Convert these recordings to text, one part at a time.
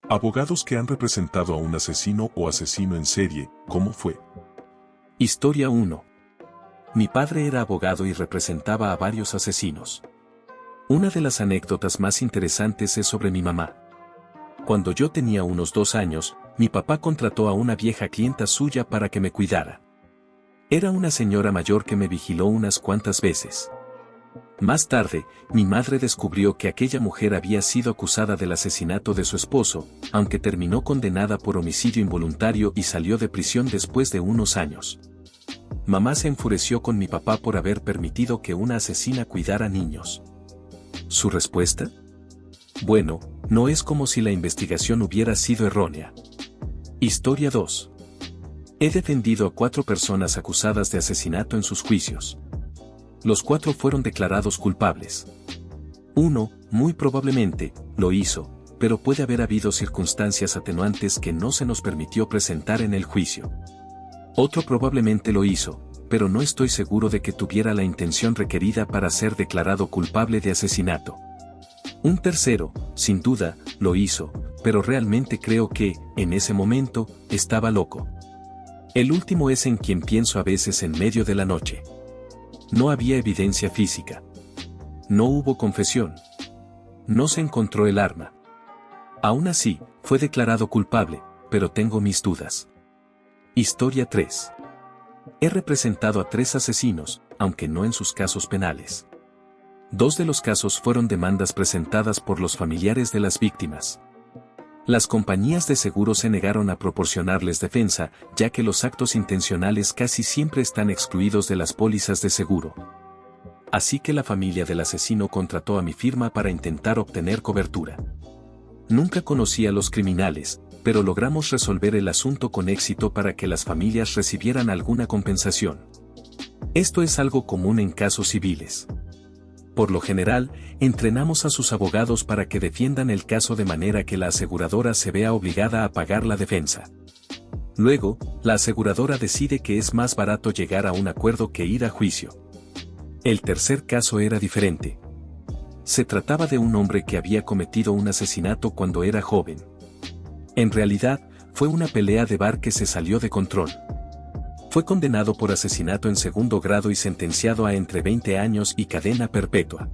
Abogados que han representado a un asesino o asesino en serie, ¿cómo fue? Historia 1. Mi padre era abogado y representaba a varios asesinos. Una de las anécdotas más interesantes es sobre mi mamá. Cuando yo tenía unos 2 años, mi papá contrató a una vieja clienta suya para que me cuidara. Era una señora mayor que me vigiló unas cuantas veces. Más tarde, mi madre descubrió que aquella mujer había sido acusada del asesinato de su esposo, aunque terminó condenada por homicidio involuntario y salió de prisión después de unos años. Mamá se enfureció con mi papá por haber permitido que una asesina cuidara niños. ¿Su respuesta? Bueno, no es como si la investigación hubiera sido errónea. Historia 2. He defendido a 4 personas acusadas de asesinato en sus juicios. Los 4 fueron declarados culpables. Uno, muy probablemente, lo hizo, pero puede haber habido circunstancias atenuantes que no se nos permitió presentar en el juicio. Otro probablemente lo hizo, pero no estoy seguro de que tuviera la intención requerida para ser declarado culpable de asesinato. Un tercero, sin duda, lo hizo, pero realmente creo que, en ese momento, estaba loco. El último es en quien pienso a veces en medio de la noche. No había evidencia física. No hubo confesión. No se encontró el arma. Aún así, fue declarado culpable, pero tengo mis dudas. Historia 3. He representado a 3 asesinos, aunque no en sus casos penales. 2 de los casos fueron demandas presentadas por los familiares de las víctimas. Las compañías de seguro se negaron a proporcionarles defensa, ya que los actos intencionales casi siempre están excluidos de las pólizas de seguro. Así que la familia del asesino contrató a mi firma para intentar obtener cobertura. Nunca conocí a los criminales, pero logramos resolver el asunto con éxito para que las familias recibieran alguna compensación. Esto es algo común en casos civiles. Por lo general, entrenamos a sus abogados para que defiendan el caso de manera que la aseguradora se vea obligada a pagar la defensa. Luego, la aseguradora decide que es más barato llegar a un acuerdo que ir a juicio. El tercer caso era diferente. Se trataba de un hombre que había cometido un asesinato cuando era joven. En realidad, fue una pelea de bar que se salió de control. Fue condenado por asesinato en segundo grado y sentenciado a entre 20 años y cadena perpetua.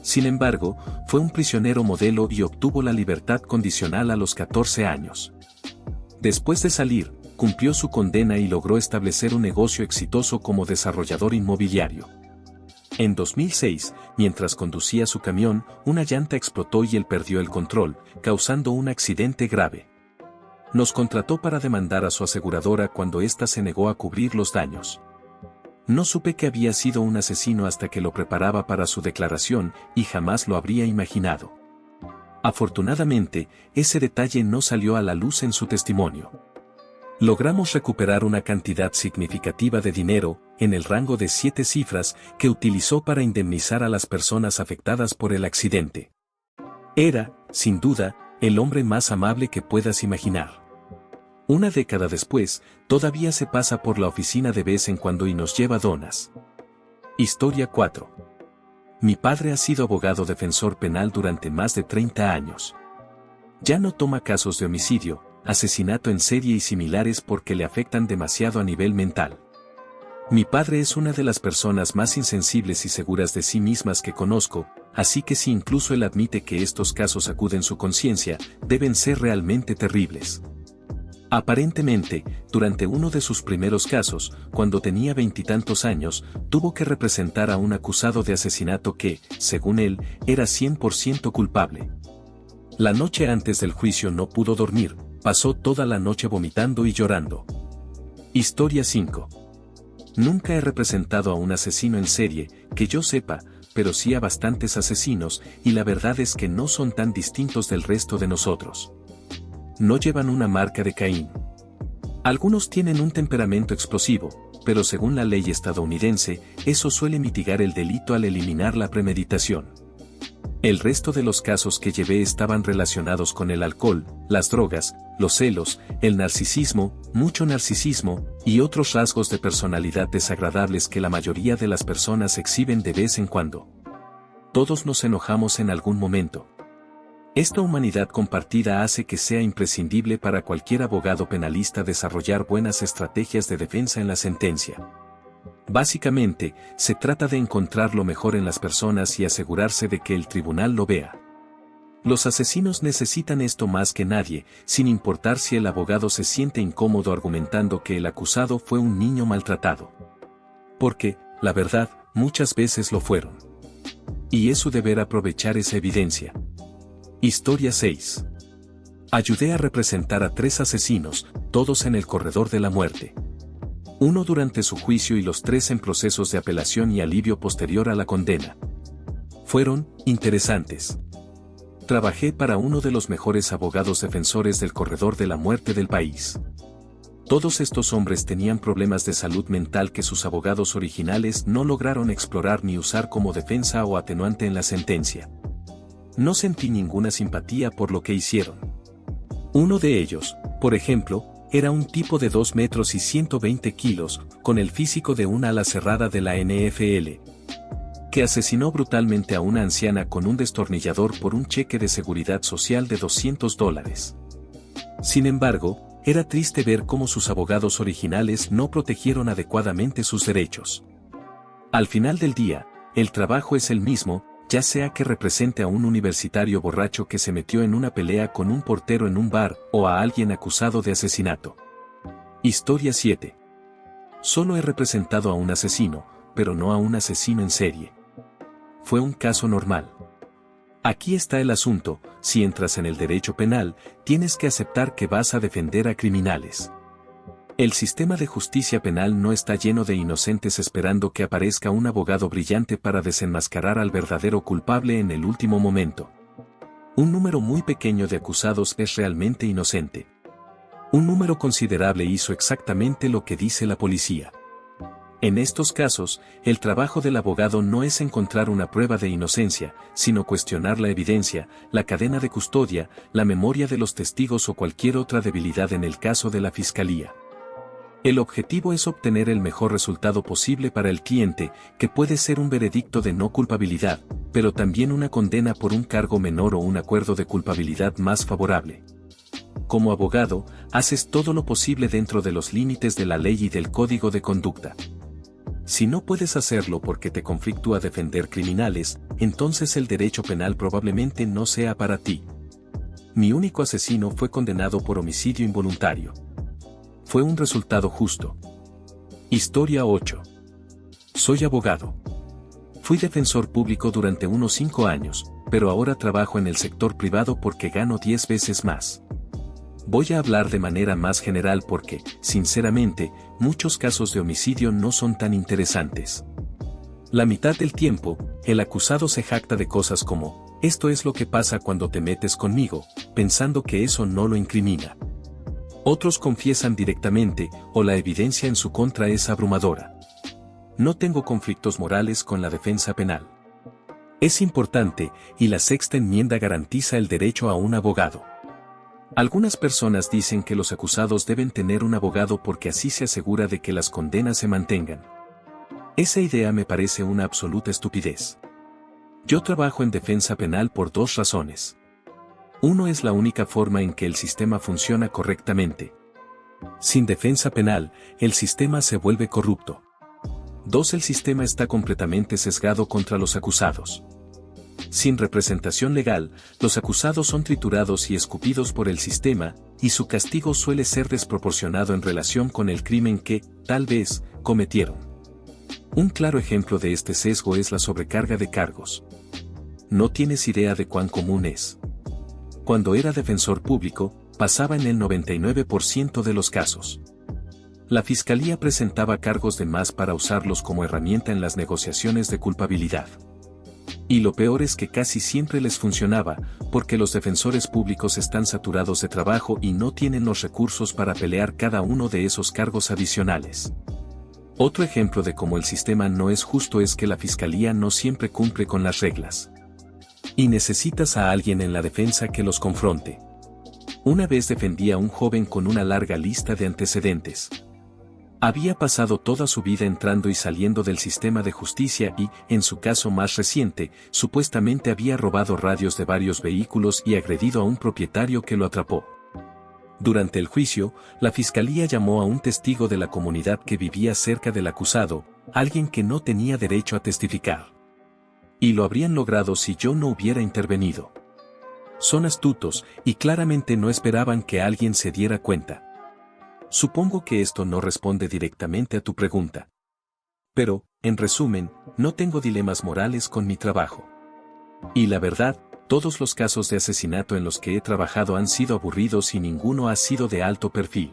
Sin embargo, fue un prisionero modelo y obtuvo la libertad condicional a los 14 años. Después de salir, cumplió su condena y logró establecer un negocio exitoso como desarrollador inmobiliario. En 2006, mientras conducía su camión, una llanta explotó y él perdió el control, causando un accidente grave. Nos contrató para demandar a su aseguradora cuando ésta se negó a cubrir los daños. No supe que había sido un asesino hasta que lo preparaba para su declaración y jamás lo habría imaginado. Afortunadamente, ese detalle no salió a la luz en su testimonio. Logramos recuperar una cantidad significativa de dinero, en el rango de 7 cifras, que utilizó para indemnizar a las personas afectadas por el accidente. Era, sin duda, el hombre más amable que puedas imaginar. Una década después, todavía se pasa por la oficina de vez en cuando y nos lleva donas. Historia 4. Mi padre ha sido abogado defensor penal durante más de 30 años. Ya no toma casos de homicidio, asesinato en serie y similares porque le afectan demasiado a nivel mental. Mi padre es una de las personas más insensibles y seguras de sí mismas que conozco, así que si incluso él admite que estos casos acuden su conciencia, deben ser realmente terribles. Aparentemente, durante uno de sus primeros casos, cuando tenía 20 y tantos años, tuvo que representar a un acusado de asesinato que, según él, era 100% culpable. La noche antes del juicio no pudo dormir, pasó toda la noche vomitando y llorando. Historia 5. Nunca he representado a un asesino en serie, que yo sepa, pero sí a bastantes asesinos, y la verdad es que no son tan distintos del resto de nosotros. No llevan una marca de Caín. Algunos tienen un temperamento explosivo, pero según la ley estadounidense, eso suele mitigar el delito al eliminar la premeditación. El resto de los casos que llevé estaban relacionados con el alcohol, las drogas, los celos, el narcisismo, mucho narcisismo, y otros rasgos de personalidad desagradables que la mayoría de las personas exhiben de vez en cuando. Todos nos enojamos en algún momento. Esta humanidad compartida hace que sea imprescindible para cualquier abogado penalista desarrollar buenas estrategias de defensa en la sentencia. Básicamente, se trata de encontrar lo mejor en las personas y asegurarse de que el tribunal lo vea. Los asesinos necesitan esto más que nadie, sin importar si el abogado se siente incómodo argumentando que el acusado fue un niño maltratado. Porque, la verdad, muchas veces lo fueron. Y es su deber aprovechar esa evidencia. Historia 6. Ayudé a representar a 3 asesinos, todos en el corredor de la muerte. Uno durante su juicio y los 3 en procesos de apelación y alivio posterior a la condena. Fueron interesantes. Trabajé para uno de los mejores abogados defensores del corredor de la muerte del país. Todos estos hombres tenían problemas de salud mental que sus abogados originales no lograron explorar ni usar como defensa o atenuante en la sentencia. No sentí ninguna simpatía por lo que hicieron. Uno de ellos, por ejemplo, era un tipo de 2 metros y 120 kilos, con el físico de un ala cerrada de la NFL, que asesinó brutalmente a una anciana con un destornillador por un cheque de seguridad social de $200. Sin embargo, era triste ver cómo sus abogados originales no protegieron adecuadamente sus derechos. Al final del día, el trabajo es el mismo, ya sea que represente a un universitario borracho que se metió en una pelea con un portero en un bar o a alguien acusado de asesinato. Historia 7. Solo he representado a un asesino, pero no a un asesino en serie. Fue un caso normal. Aquí está el asunto: si entras en el derecho penal, tienes que aceptar que vas a defender a criminales. El sistema de justicia penal no está lleno de inocentes esperando que aparezca un abogado brillante para desenmascarar al verdadero culpable en el último momento. Un número muy pequeño de acusados es realmente inocente. Un número considerable hizo exactamente lo que dice la policía. En estos casos, el trabajo del abogado no es encontrar una prueba de inocencia, sino cuestionar la evidencia, la cadena de custodia, la memoria de los testigos o cualquier otra debilidad en el caso de la fiscalía. El objetivo es obtener el mejor resultado posible para el cliente, que puede ser un veredicto de no culpabilidad, pero también una condena por un cargo menor o un acuerdo de culpabilidad más favorable. Como abogado, haces todo lo posible dentro de los límites de la ley y del código de conducta. Si no puedes hacerlo porque te conflictúa defender criminales, entonces el derecho penal probablemente no sea para ti. Mi único asesino fue condenado por homicidio involuntario. Fue un resultado justo. Historia 8. Soy abogado. Fui defensor público durante unos 5 años, pero ahora trabajo en el sector privado porque gano 10 veces más. Voy a hablar de manera más general porque, sinceramente, muchos casos de homicidio no son tan interesantes. La mitad del tiempo, el acusado se jacta de cosas como: esto es lo que pasa cuando te metes conmigo, pensando que eso no lo incrimina. Otros confiesan directamente, o la evidencia en su contra es abrumadora. No tengo conflictos morales con la defensa penal. Es importante, y la Sexta Enmienda garantiza el derecho a un abogado. Algunas personas dicen que los acusados deben tener un abogado porque así se asegura de que las condenas se mantengan. Esa idea me parece una absoluta estupidez. Yo trabajo en defensa penal por 2 razones. Uno, es la única forma en que el sistema funciona correctamente. Sin defensa penal, el sistema se vuelve corrupto. 2, el sistema está completamente sesgado contra los acusados. Sin representación legal, los acusados son triturados y escupidos por el sistema, y su castigo suele ser desproporcionado en relación con el crimen que, tal vez, cometieron. Un claro ejemplo de este sesgo es la sobrecarga de cargos. No tienes idea de cuán común es. Cuando era defensor público, pasaba en el 99% de los casos. La fiscalía presentaba cargos de más para usarlos como herramienta en las negociaciones de culpabilidad. Y lo peor es que casi siempre les funcionaba, porque los defensores públicos están saturados de trabajo y no tienen los recursos para pelear cada uno de esos cargos adicionales. Otro ejemplo de cómo el sistema no es justo es que la fiscalía no siempre cumple con las reglas. Y necesitas a alguien en la defensa que los confronte. Una vez defendí a un joven con una larga lista de antecedentes. Había pasado toda su vida entrando y saliendo del sistema de justicia y, en su caso más reciente, supuestamente había robado radios de varios vehículos y agredido a un propietario que lo atrapó. Durante el juicio, la fiscalía llamó a un testigo de la comunidad que vivía cerca del acusado, alguien que no tenía derecho a testificar. Y lo habrían logrado si yo no hubiera intervenido. Son astutos, y claramente no esperaban que alguien se diera cuenta. Supongo que esto no responde directamente a tu pregunta. Pero, en resumen, no tengo dilemas morales con mi trabajo. Y la verdad, todos los casos de asesinato en los que he trabajado han sido aburridos y ninguno ha sido de alto perfil.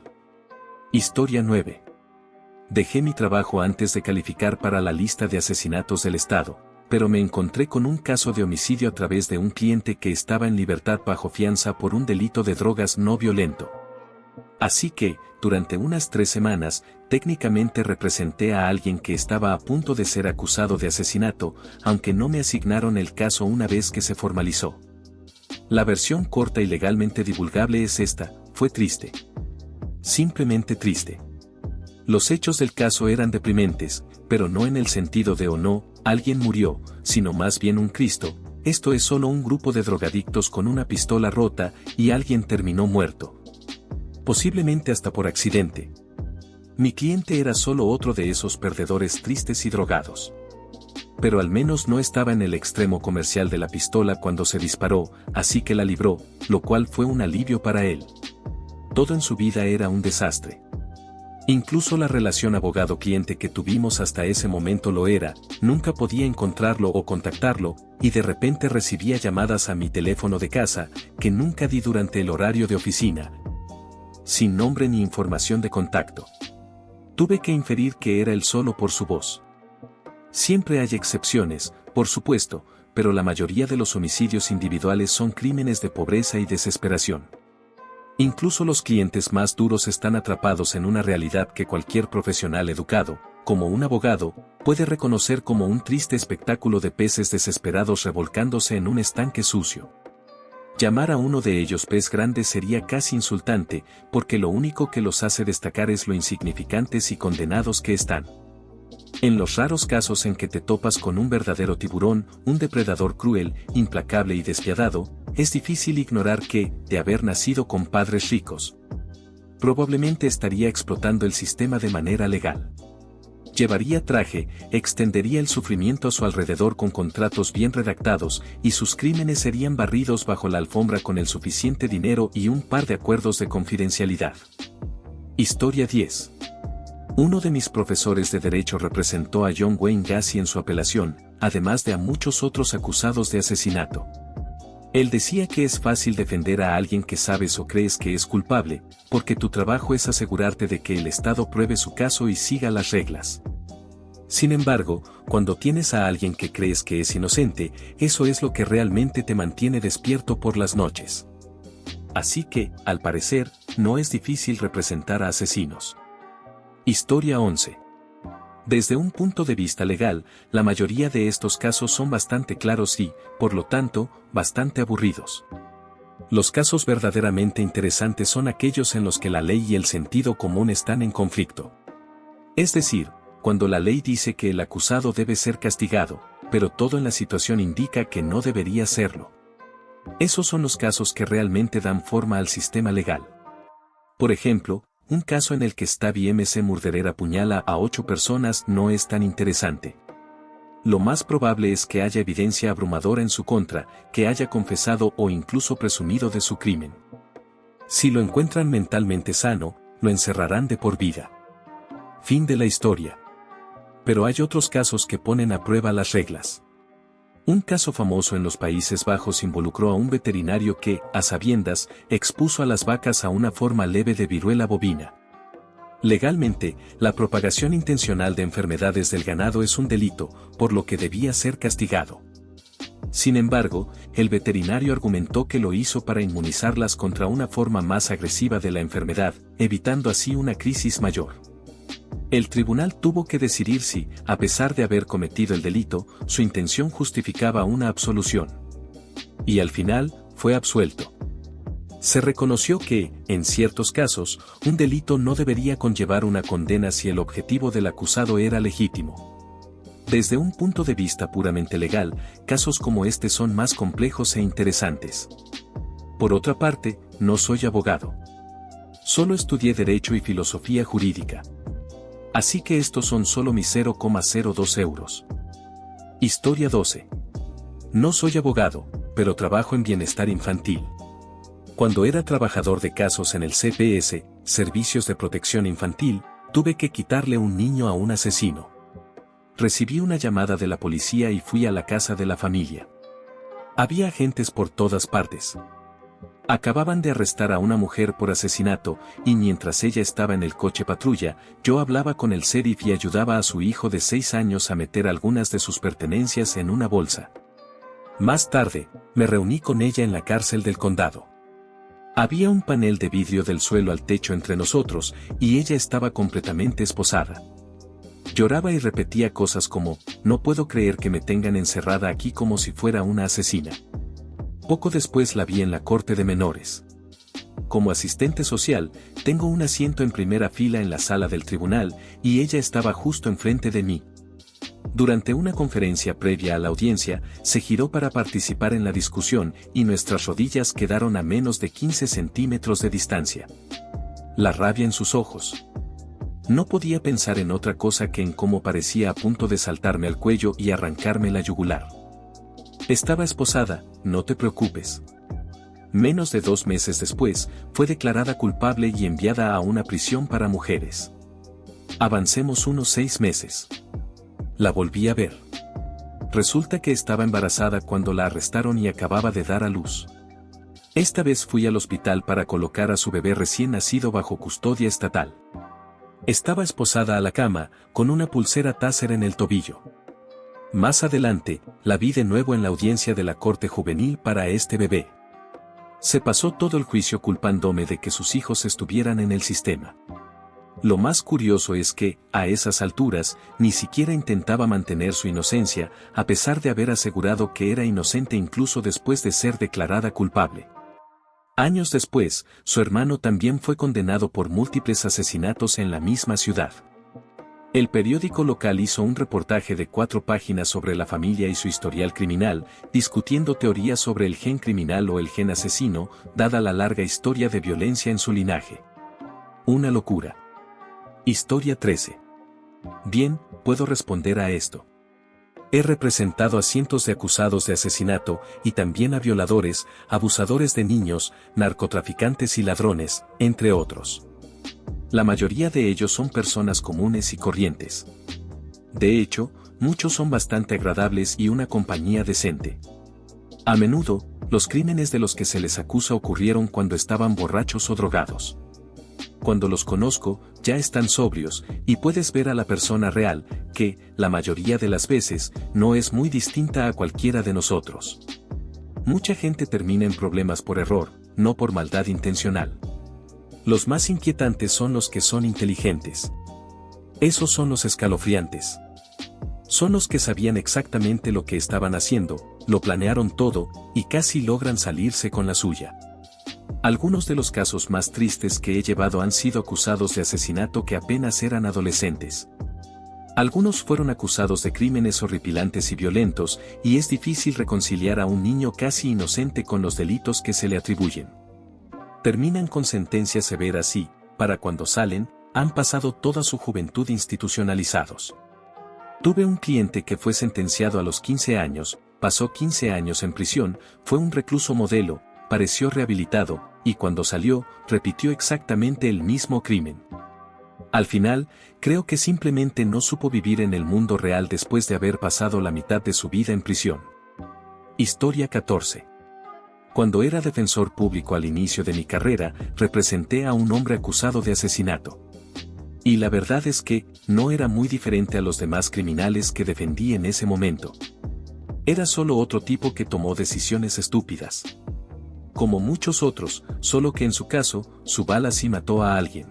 Historia 9. Dejé mi trabajo antes de calificar para la lista de asesinatos del Estado, pero me encontré con un caso de homicidio a través de un cliente que estaba en libertad bajo fianza por un delito de drogas no violento. Así que, durante unas 3 semanas, técnicamente representé a alguien que estaba a punto de ser acusado de asesinato, aunque no me asignaron el caso una vez que se formalizó. La versión corta y legalmente divulgable es esta: fue triste. Simplemente triste. Los hechos del caso eran deprimentes, pero no en el sentido de "oh no, alguien murió", sino más bien un Cristo, esto es solo un grupo de drogadictos con una pistola rota y alguien terminó muerto. Posiblemente hasta por accidente. Mi cliente era solo otro de esos perdedores tristes y drogados. Pero al menos no estaba en el extremo comercial de la pistola cuando se disparó, así que la libró, lo cual fue un alivio para él. Todo en su vida era un desastre. Incluso la relación abogado-cliente que tuvimos hasta ese momento lo era, nunca podía encontrarlo o contactarlo, y de repente recibía llamadas a mi teléfono de casa, que nunca di durante el horario de oficina, sin nombre ni información de contacto. Tuve que inferir que era él solo por su voz. Siempre hay excepciones, por supuesto, pero la mayoría de los homicidios individuales son crímenes de pobreza y desesperación. Incluso los clientes más duros están atrapados en una realidad que cualquier profesional educado, como un abogado, puede reconocer como un triste espectáculo de peces desesperados revolcándose en un estanque sucio. Llamar a uno de ellos pez grande sería casi insultante, porque lo único que los hace destacar es lo insignificantes y condenados que están. En los raros casos en que te topas con un verdadero tiburón, un depredador cruel, implacable y despiadado, es difícil ignorar que, de haber nacido con padres ricos, probablemente estaría explotando el sistema de manera legal. Llevaría traje, extendería el sufrimiento a su alrededor con contratos bien redactados, y sus crímenes serían barridos bajo la alfombra con el suficiente dinero y un par de acuerdos de confidencialidad. Historia 10. Uno de mis profesores de derecho representó a John Wayne Gacy en su apelación, además de a muchos otros acusados de asesinato. Él decía que es fácil defender a alguien que sabes o crees que es culpable, porque tu trabajo es asegurarte de que el Estado pruebe su caso y siga las reglas. Sin embargo, cuando tienes a alguien que crees que es inocente, eso es lo que realmente te mantiene despierto por las noches. Así que, al parecer, no es difícil representar a asesinos. Historia 11. Desde un punto de vista legal, la mayoría de estos casos son bastante claros y, por lo tanto, bastante aburridos. Los casos verdaderamente interesantes son aquellos en los que la ley y el sentido común están en conflicto. Es decir, cuando la ley dice que el acusado debe ser castigado, pero todo en la situación indica que no debería serlo. Esos son los casos que realmente dan forma al sistema legal. Por ejemplo, un caso en el que Stevie MC Murderer apuñala a 8 personas no es tan interesante. Lo más probable es que haya evidencia abrumadora en su contra, que haya confesado o incluso presumido de su crimen. Si lo encuentran mentalmente sano, lo encerrarán de por vida. Fin de la historia. Pero hay otros casos que ponen a prueba las reglas. Un caso famoso en los Países Bajos involucró a un veterinario que, a sabiendas, expuso a las vacas a una forma leve de viruela bovina. Legalmente, la propagación intencional de enfermedades del ganado es un delito, por lo que debía ser castigado. Sin embargo, el veterinario argumentó que lo hizo para inmunizarlas contra una forma más agresiva de la enfermedad, evitando así una crisis mayor. El tribunal tuvo que decidir si, a pesar de haber cometido el delito, su intención justificaba una absolución. Y al final, fue absuelto. Se reconoció que, en ciertos casos, un delito no debería conllevar una condena si el objetivo del acusado era legítimo. Desde un punto de vista puramente legal, casos como este son más complejos e interesantes. Por otra parte, no soy abogado. Solo estudié Derecho y Filosofía Jurídica. Así que estos son solo mis 0,02 euros. Historia 12. No soy abogado, pero trabajo en bienestar infantil. Cuando era trabajador de casos en el CPS, Servicios de Protección Infantil, tuve que quitarle un niño a un asesino. Recibí una llamada de la policía y fui a la casa de la familia. Había agentes por todas partes. Acababan de arrestar a una mujer por asesinato, y mientras ella estaba en el coche patrulla, yo hablaba con el sheriff y ayudaba a su hijo de 6 años a meter algunas de sus pertenencias en una bolsa. Más tarde, me reuní con ella en la cárcel del condado. Había un panel de vidrio del suelo al techo entre nosotros, y ella estaba completamente esposada. Lloraba y repetía cosas como, no puedo creer que me tengan encerrada aquí como si fuera una asesina. Poco después la vi en la corte de menores. Como asistente social, tengo un asiento en primera fila en la sala del tribunal, y ella estaba justo enfrente de mí. Durante una conferencia previa a la audiencia, se giró para participar en la discusión y nuestras rodillas quedaron a menos de 15 centímetros de distancia. La rabia en sus ojos. No podía pensar en otra cosa que en cómo parecía a punto de saltarme al cuello y arrancarme la yugular. Estaba esposada, no te preocupes. Menos de 2 meses después, fue declarada culpable y enviada a una prisión para mujeres. Avancemos unos 6 meses. La volví a ver. Resulta que estaba embarazada cuando la arrestaron y acababa de dar a luz. Esta vez fui al hospital para colocar a su bebé recién nacido bajo custodia estatal. Estaba esposada a la cama, con una pulsera Taser en el tobillo. Más adelante, la vi de nuevo en la audiencia de la corte juvenil para este bebé. Se pasó todo el juicio culpándome de que sus hijos estuvieran en el sistema. Lo más curioso es que, a esas alturas, ni siquiera intentaba mantener su inocencia, a pesar de haber asegurado que era inocente incluso después de ser declarada culpable. Años después, su hermano también fue condenado por múltiples asesinatos en la misma ciudad. El periódico local hizo un reportaje de 4 páginas sobre la familia y su historial criminal, discutiendo teorías sobre el gen criminal o el gen asesino, dada la larga historia de violencia en su linaje. Una locura. Historia 13. Bien, puedo responder a esto. He representado a cientos de acusados de asesinato, y también a violadores, abusadores de niños, narcotraficantes y ladrones, entre otros. La mayoría de ellos son personas comunes y corrientes. De hecho, muchos son bastante agradables y una compañía decente. A menudo, los crímenes de los que se les acusa ocurrieron cuando estaban borrachos o drogados. Cuando los conozco, ya están sobrios, y puedes ver a la persona real, que, la mayoría de las veces, no es muy distinta a cualquiera de nosotros. Mucha gente termina en problemas por error, no por maldad intencional. Los más inquietantes son los que son inteligentes. Esos son los escalofriantes. Son los que sabían exactamente lo que estaban haciendo, lo planearon todo, y casi logran salirse con la suya. Algunos de los casos más tristes que he llevado han sido acusados de asesinato que apenas eran adolescentes. Algunos fueron acusados de crímenes horripilantes y violentos, y es difícil reconciliar a un niño casi inocente con los delitos que se le atribuyen. Terminan con sentencias severas y, para cuando salen, han pasado toda su juventud institucionalizados. Tuve un cliente que fue sentenciado a los 15 años, pasó 15 años en prisión, fue un recluso modelo, pareció rehabilitado, y cuando salió, repitió exactamente el mismo crimen. Al final, creo que simplemente no supo vivir en el mundo real después de haber pasado la mitad de su vida en prisión. Historia 14. Cuando era defensor público al inicio de mi carrera, representé a un hombre acusado de asesinato. Y la verdad es que, no era muy diferente a los demás criminales que defendí en ese momento. Era solo otro tipo que tomó decisiones estúpidas. Como muchos otros, solo que en su caso, su bala sí mató a alguien.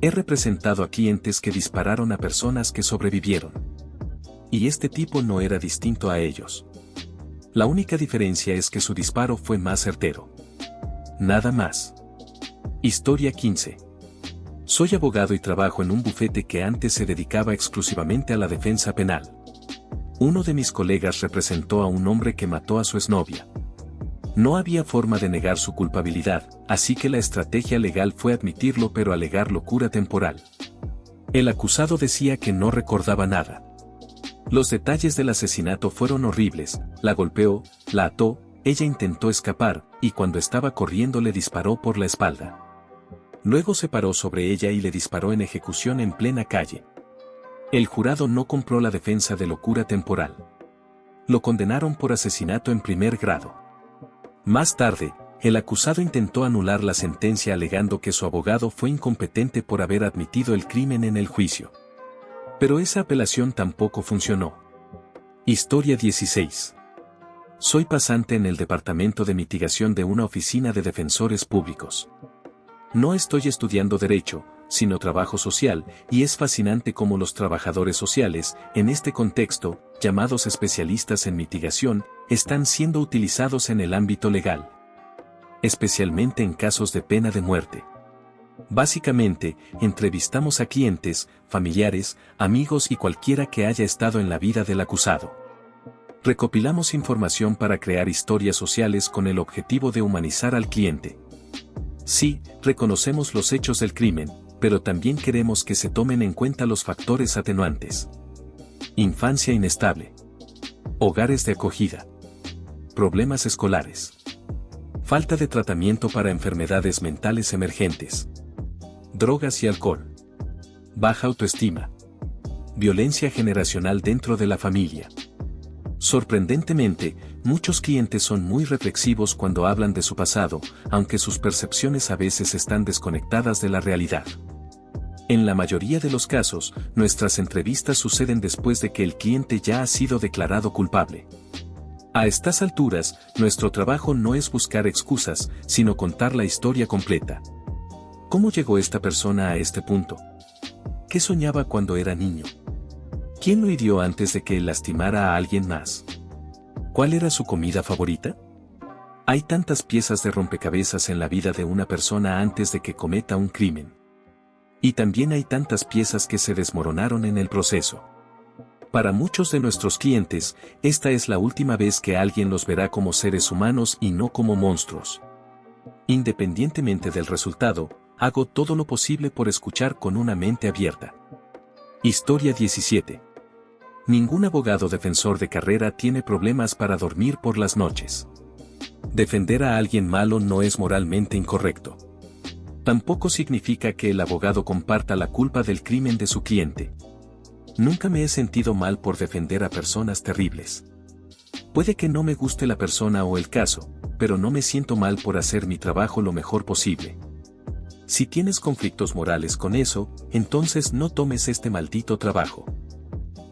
He representado a clientes que dispararon a personas que sobrevivieron. Y este tipo no era distinto a ellos. La única diferencia es que su disparo fue más certero. nada más. Historia 15. Soy abogado y trabajo en un bufete que antes se dedicaba exclusivamente a la defensa penal. Uno de mis colegas representó a un hombre que mató a su exnovia. No había forma de negar su culpabilidad, así que la estrategia legal fue admitirlo pero alegar locura temporal. El acusado decía que no recordaba nada. Los detalles del asesinato fueron horribles: la golpeó, la ató, ella intentó escapar, y cuando estaba corriendo le disparó por la espalda. Luego se paró sobre ella y le disparó en ejecución en plena calle. El jurado no compró la defensa de locura temporal. Lo condenaron por asesinato en primer grado. Más tarde, el acusado intentó anular la sentencia alegando que su abogado fue incompetente por haber admitido el crimen en el juicio. Pero esa apelación tampoco funcionó. Historia 16. Soy pasante en el Departamento de Mitigación de una oficina de defensores públicos. No estoy estudiando Derecho, sino Trabajo Social, y es fascinante cómo los trabajadores sociales, en este contexto, llamados especialistas en mitigación, están siendo utilizados en el ámbito legal. Especialmente en casos de pena de muerte. Básicamente, entrevistamos a clientes, familiares, amigos y cualquiera que haya estado en la vida del acusado. Recopilamos información para crear historias sociales con el objetivo de humanizar al cliente. Sí, reconocemos los hechos del crimen, pero también queremos que se tomen en cuenta los factores atenuantes. Infancia inestable. Hogares de acogida. Problemas escolares. Falta de tratamiento para enfermedades mentales emergentes. Drogas y alcohol. Baja autoestima. Violencia generacional dentro de la familia. Sorprendentemente, muchos clientes son muy reflexivos cuando hablan de su pasado, aunque sus percepciones a veces están desconectadas de la realidad. En la mayoría de los casos, nuestras entrevistas suceden después de que el cliente ya ha sido declarado culpable. A estas alturas, nuestro trabajo no es buscar excusas, sino contar la historia completa. ¿Cómo llegó esta persona a este punto? ¿Qué soñaba cuando era niño? ¿Quién lo hirió antes de que lastimara a alguien más? ¿Cuál era su comida favorita? Hay tantas piezas de rompecabezas en la vida de una persona antes de que cometa un crimen. Y también hay tantas piezas que se desmoronaron en el proceso. Para muchos de nuestros clientes, esta es la última vez que alguien los verá como seres humanos y no como monstruos. Independientemente del resultado, hago todo lo posible por escuchar con una mente abierta. Historia 17. Ningún abogado defensor de carrera tiene problemas para dormir por las noches. Defender a alguien malo no es moralmente incorrecto. Tampoco significa que el abogado comparta la culpa del crimen de su cliente. Nunca me he sentido mal por defender a personas terribles. Puede que no me guste la persona o el caso, pero no me siento mal por hacer mi trabajo lo mejor posible. Si tienes conflictos morales con eso, entonces no tomes este maldito trabajo.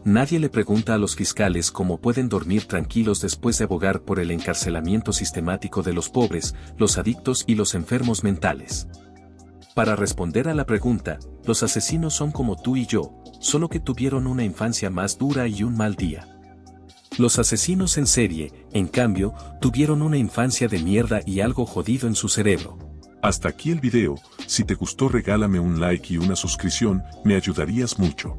Nadie le pregunta a los fiscales cómo pueden dormir tranquilos después de abogar por el encarcelamiento sistemático de los pobres, los adictos y los enfermos mentales. Para responder a la pregunta, los asesinos son como tú y yo, solo que tuvieron una infancia más dura y un mal día. Los asesinos en serie, en cambio, tuvieron una infancia de mierda y algo jodido en su cerebro. Hasta aquí el video. Si te gustó regálame un like y una suscripción, me ayudarías mucho.